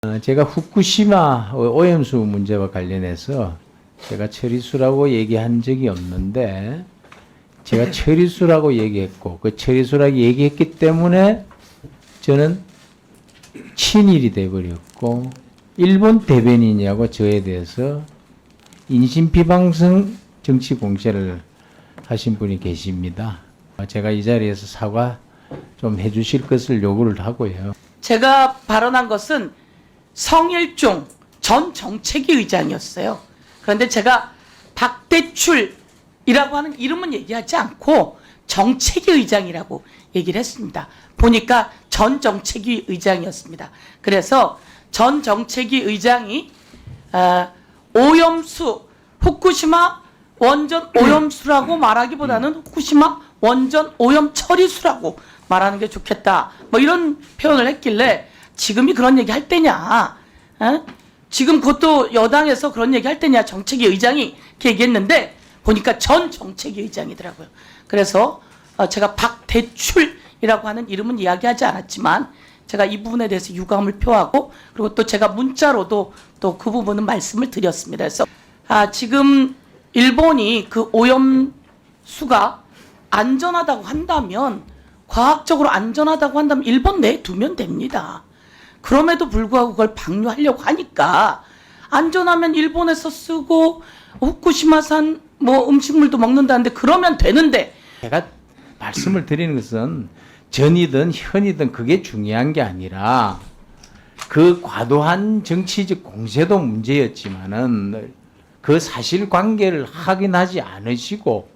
제가 후쿠시마 오염수 문제와 관련해서 제가 처리수라고 얘기한 적이 없는데 제가 처리수라고 얘기했고 그 처리수라고 얘기했기 때문에 저는 친일이 돼버렸고 일본 대변인이라고 저에 대해서 인신비방성 정치 공세를 하신 분이 계십니다. 제가 이 자리에서 사과 좀 해주실 것을 요구를 하고요. 제가 발언한 것은 성일종 전 정책위 의장이었어요. 그런데 제가 박대출이라고 하는 이름은 얘기하지 않고 정책위 의장이라고 얘기를 했습니다. 보니까 전 정책위 의장이었습니다. 그래서 전 정책위 의장이 오염수, 후쿠시마 원전 오염수라고 말하기보다는 후쿠시마 원전 오염 처리수라고 말하는 게 좋겠다. 뭐 이런 표현을 했길래 지금이 그런 얘기 할 때냐? 에? 지금 그것도 여당에서 그런 얘기 할 때냐? 정책위 의장이 이렇게 얘기했는데 보니까 전 정책위 의장이더라고요. 그래서 제가 박대출이라고 하는 이름은 이야기하지 않았지만 제가 이 부분에 대해서 유감을 표하고 그리고 또 제가 문자로도 또 그 부분은 말씀을 드렸습니다. 그래서 지금 일본이 그 오염수가 안전하다고 한다면 과학적으로 안전하다고 한다면 일본 내에 두면 됩니다. 그럼에도 불구하고 그걸 방류하려고 하니까 안전하면 일본에서 쓰고 후쿠시마산 뭐 음식물도 먹는다는데 그러면 되는데 제가 말씀을 드리는 것은 전이든 현이든 그게 중요한 게 아니라 그 과도한 정치적 공세도 문제였지만은 그 사실관계를 확인하지 않으시고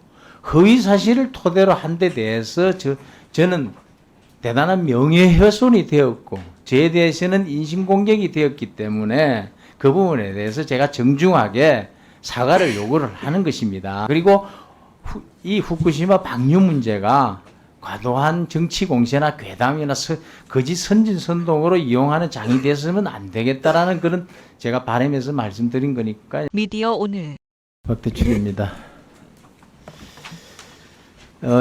허위 사실을 토대로 한 데 대해서 저는 대단한 명예훼손이 되었고 저에 대해서는 인신공격이 되었기 때문에 그 부분에 대해서 제가 정중하게 사과를 요구를 하는 것입니다. 그리고 이 후쿠시마 방류 문제가 과도한 정치 공세나 괴담이나 거짓 선진선동으로 이용하는 장이 됐으면 안 되겠다라는 그런 제가 바람에서 말씀드린 거니까. 미디어 오늘 박대출입니다.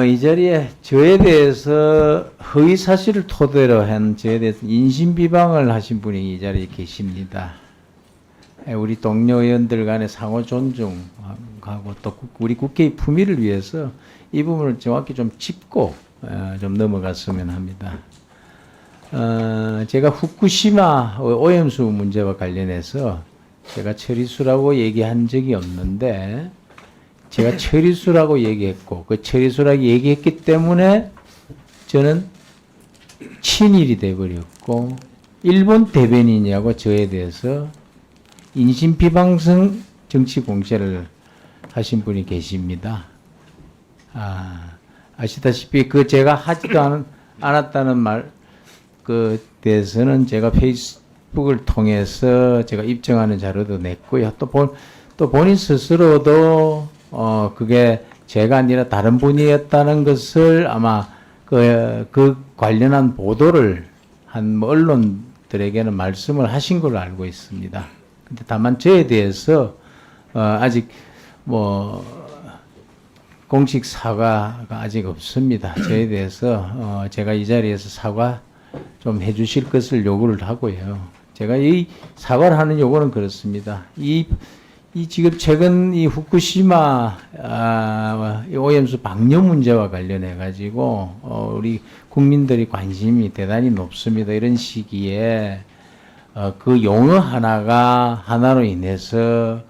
이 자리에 저에 대해서 허위 사실을 토대로 한 저에 대해서 인신비방을 하신 분이 이 자리에 계십니다. 우리 동료 의원들 간의 상호 존중하고 또 우리 국회의 품위를 위해서 이 부분을 정확히 좀 짚고 좀 넘어갔으면 합니다. 제가 후쿠시마 오염수 문제와 관련해서 제가 처리수라고 얘기한 적이 없는데 제가 처리수라고 얘기했고 그 처리수라고 얘기했기 때문에 저는 친일이 돼버렸고 일본 대변인이라고 저에 대해서 인신비방성 정치 공세를 하신 분이 계십니다. 아시다시피 그 제가 하지도 않았다는 말 그 대해서는 제가 페이스북을 통해서 제가 입증하는 자료도 냈고요. 또 본인 스스로도 그게 제가 아니라 다른 분이었다는 것을 아마 그 관련한 보도를 한 뭐 언론들에게는 말씀을 하신 걸로 알고 있습니다. 근데 다만 저에 대해서 아직 뭐 공식 사과가 아직 없습니다. 저에 대해서 제가 이 자리에서 사과 좀 해주실 것을 요구를 하고요. 제가 이 사과를 하는 요구는 그렇습니다. 이 지금 최근 이 후쿠시마 오염수 방류 문제와 관련해 가지고 우리 국민들이 관심이 대단히 높습니다. 이런 시기에 그 용어 하나로 인해서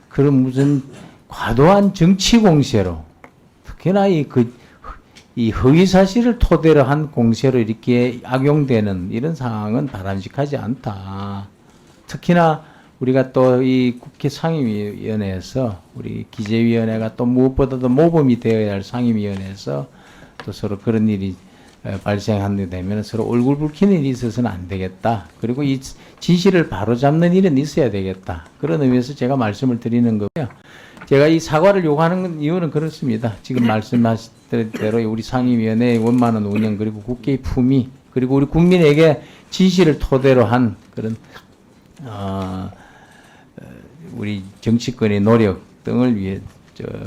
그런 무슨 과도한 정치 공세로 특히나 이 허위 사실을 토대로 한 공세로 이렇게 악용되는 이런 상황은 바람직하지 않다. 특히나 우리가 또 이 국회 상임위원회에서 우리 기재위원회가 또 무엇보다도 모범이 되어야 할 상임위원회에서 또 서로 그런 일이 발생하게 되면 서로 얼굴 붉히는 일이 있어서는 안 되겠다. 그리고 이 진실을 바로잡는 일은 있어야 되겠다. 그런 의미에서 제가 말씀을 드리는 거고요. 제가 이 사과를 요구하는 이유는 그렇습니다. 지금 말씀하신 대로 우리 상임위원회의 원만한 운영 그리고 국회의 품위 그리고 우리 국민에게 진실을 토대로 한 그런 우리 정치권의 노력 등을 위해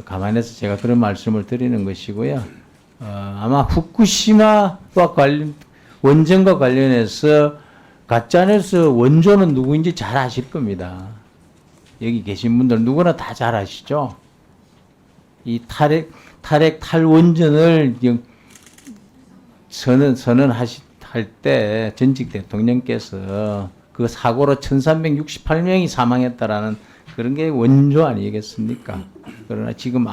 감안해서 제가 그런 말씀을 드리는 것이고요. 아마 후쿠시마와 원전과 관련해서 가짜뉴스 원조는 누구인지 잘 아실 겁니다. 여기 계신 분들 누구나 다 잘 아시죠? 이 탈핵 탈원전을 할 때 전직 대통령께서 그 사고로 1368명이 사망했다라는 그런 게 원조 아니겠습니까? 그러나 지금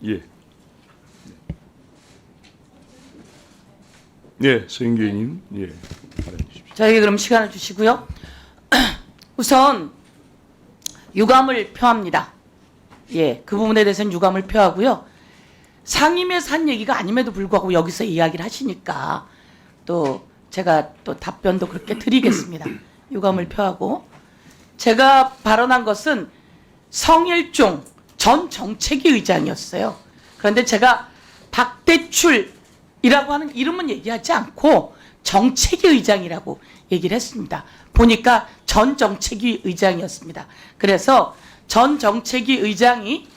예. 네, 서영교 의원님, 예, 말해 주십시오. 저에게 그럼 시간을 주시고요. 우선 유감을 표합니다. 예, 그 부분에 대해서는 유감을 표하고요. 상임위에서 한 얘기가 아님에도 불구하고 여기서 이야기를 하시니까 또 제가 또 답변도 그렇게 드리겠습니다. 유감을 표하고 제가 발언한 것은 성일종 전 정책위 의장이었어요. 그런데 제가 박대출이라고 하는 이름은 얘기하지 않고 정책위 의장이라고 얘기를 했습니다. 보니까 전 정책위 의장이었습니다. 그래서 전 정책위 의장이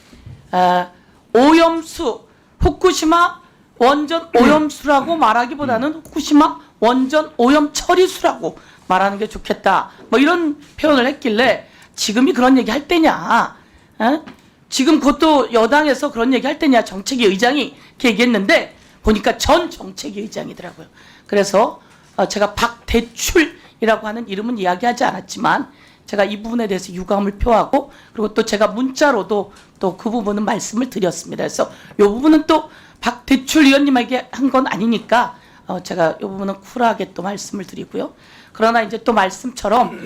오염수 후쿠시마 원전 오염수라고 말하기보다는 후쿠시마 원전 오염 처리수라고 말하는 게 좋겠다. 뭐 이런 표현을 했길래 지금이 그런 얘기 할 때냐? 에? 지금 그것도 여당에서 그런 얘기 할 때냐? 정책위 의장이 이렇게 얘기했는데 보니까 전 정책위 의장이더라고요. 그래서 제가 박대출이라고 하는 이름은 이야기하지 않았지만 제가 이 부분에 대해서 유감을 표하고 그리고 또 제가 문자로도 또 그 부분은 말씀을 드렸습니다. 그래서 이 부분은 또 박대출 의원님에게 한 건 아니니까 제가 이 부분은 쿨하게 또 말씀을 드리고요. 그러나 이제 또 말씀처럼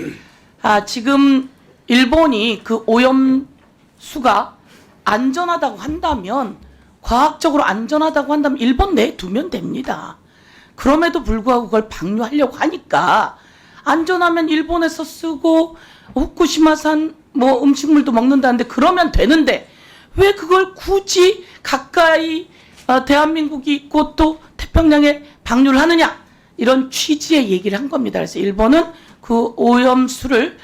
지금 일본이 그 오염수가 안전하다고 한다면 과학적으로 안전하다고 한다면 일본 내에 두면 됩니다. 그럼에도 불구하고 그걸 방류하려고 하니까 안전하면 일본에서 쓰고 후쿠시마산 뭐 음식물도 먹는다는데 그러면 되는데 왜 그걸 굳이 가까이 대한민국이 있고 또 태평양에 방류를 하느냐 이런 취지의 얘기를 한 겁니다. 그래서 일본은 그 오염수를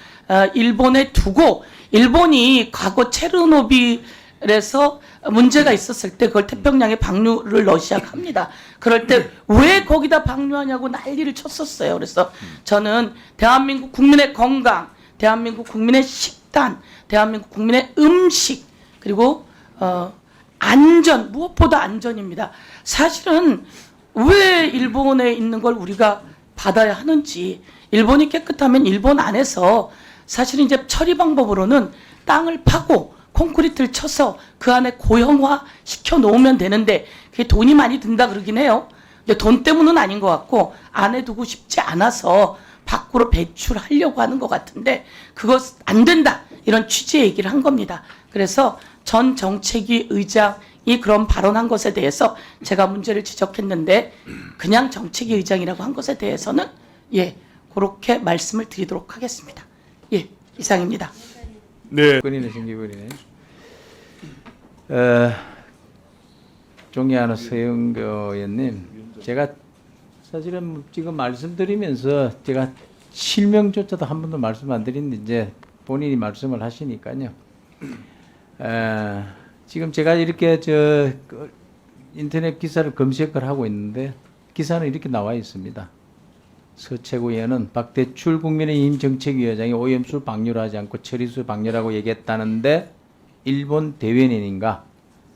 일본에 두고 일본이 과거 체르노빌에서 문제가 있었을 때 그걸 태평양에 방류를 러시아가 합니다. 그럴 때 왜 거기다 방류하냐고 난리를 쳤었어요. 그래서 저는 대한민국 국민의 건강, 대한민국 국민의 식단, 대한민국 국민의 음식 그리고 안전, 무엇보다 안전입니다. 사실은 왜 일본에 있는 걸 우리가 받아야 하는지 일본이 깨끗하면 일본 안에서 사실은 이제 처리 방법으로는 땅을 파고 콘크리트를 쳐서 그 안에 고형화 시켜 놓으면 되는데 그게 돈이 많이 든다 그러긴 해요. 근데 돈 때문은 아닌 것 같고 안에 두고 싶지 않아서 밖으로 배출하려고 하는 것 같은데 그것 안 된다 이런 취지의 얘기를 한 겁니다. 그래서 전 정책위 의장이 그런 발언한 것에 대해서 제가 문제를 지적했는데 그냥 정책위 의장이라고 한 것에 대해서는 예 그렇게 말씀을 드리도록 하겠습니다. 예 이상입니다. 네, 권인의 신기버리네. 존경하는 서영교 의원님, 제가 사실은 지금 말씀드리면서 제가 실명조차도 한 번도 말씀 안 드렸는데 이제 본인이 말씀을 하시니까요. 지금 제가 이렇게 인터넷 기사를 검색을 하고 있는데 기사는 이렇게 나와 있습니다. 서채구위원은 박대출 국민의힘 정책위원장이 오염수 방류를 하지 않고 처리수 방류라고 얘기했다는데 일본 대변인인가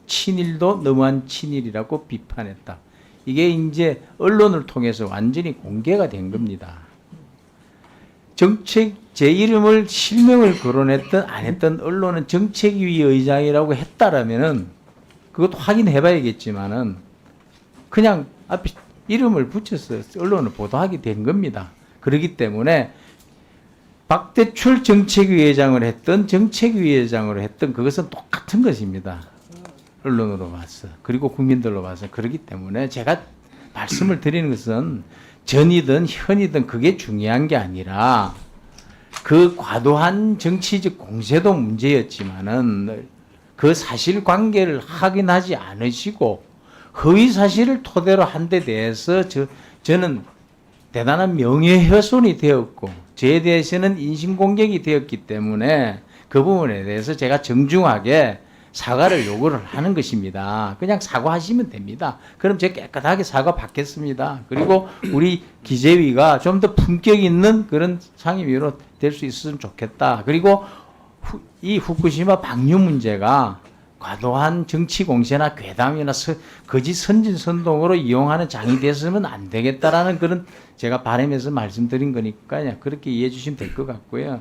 친일도 너무한 친일이라고 비판했다. 이게 이제 언론을 통해서 완전히 공개가 된 겁니다. 제 이름을 실명을 거론했던 안 했던 언론은 정책위 의장이라고 했다라면은 그것도 확인해 봐야겠지만은 그냥 앞에 이름을 붙여서 언론을 보도하게 된 겁니다. 그렇기 때문에 박대출 정책위 회장을 했던 정책위 회장으로 했던 그것은 똑같은 것입니다. 언론으로 봐서 그리고 국민들로 봐서 그렇기 때문에 제가 말씀을 드리는 것은 전이든 현이든 그게 중요한 게 아니라 그 과도한 정치적 공세도 문제였지만은 그 사실관계를 확인하지 않으시고 허위 사실을 토대로 한 데 대해서 저는 대단한 명예훼손이 되었고 저에 대해서는 인신공격이 되었기 때문에 그 부분에 대해서 제가 정중하게 사과를 요구를 하는 것입니다. 그냥 사과하시면 됩니다. 그럼 제가 깨끗하게 사과 받겠습니다. 그리고 우리 기재위가 좀 더 품격 있는 그런 상임위로 될 수 있으면 좋겠다. 그리고 이 후쿠시마 방류 문제가 과도한 정치 공세나 괴담이나 거짓 선진 선동으로 이용하는 장이 됐으면 안 되겠다라는 그런 제가 바람에서 말씀드린 거니까요. 그렇게 이해해 주시면 될 것 같고요.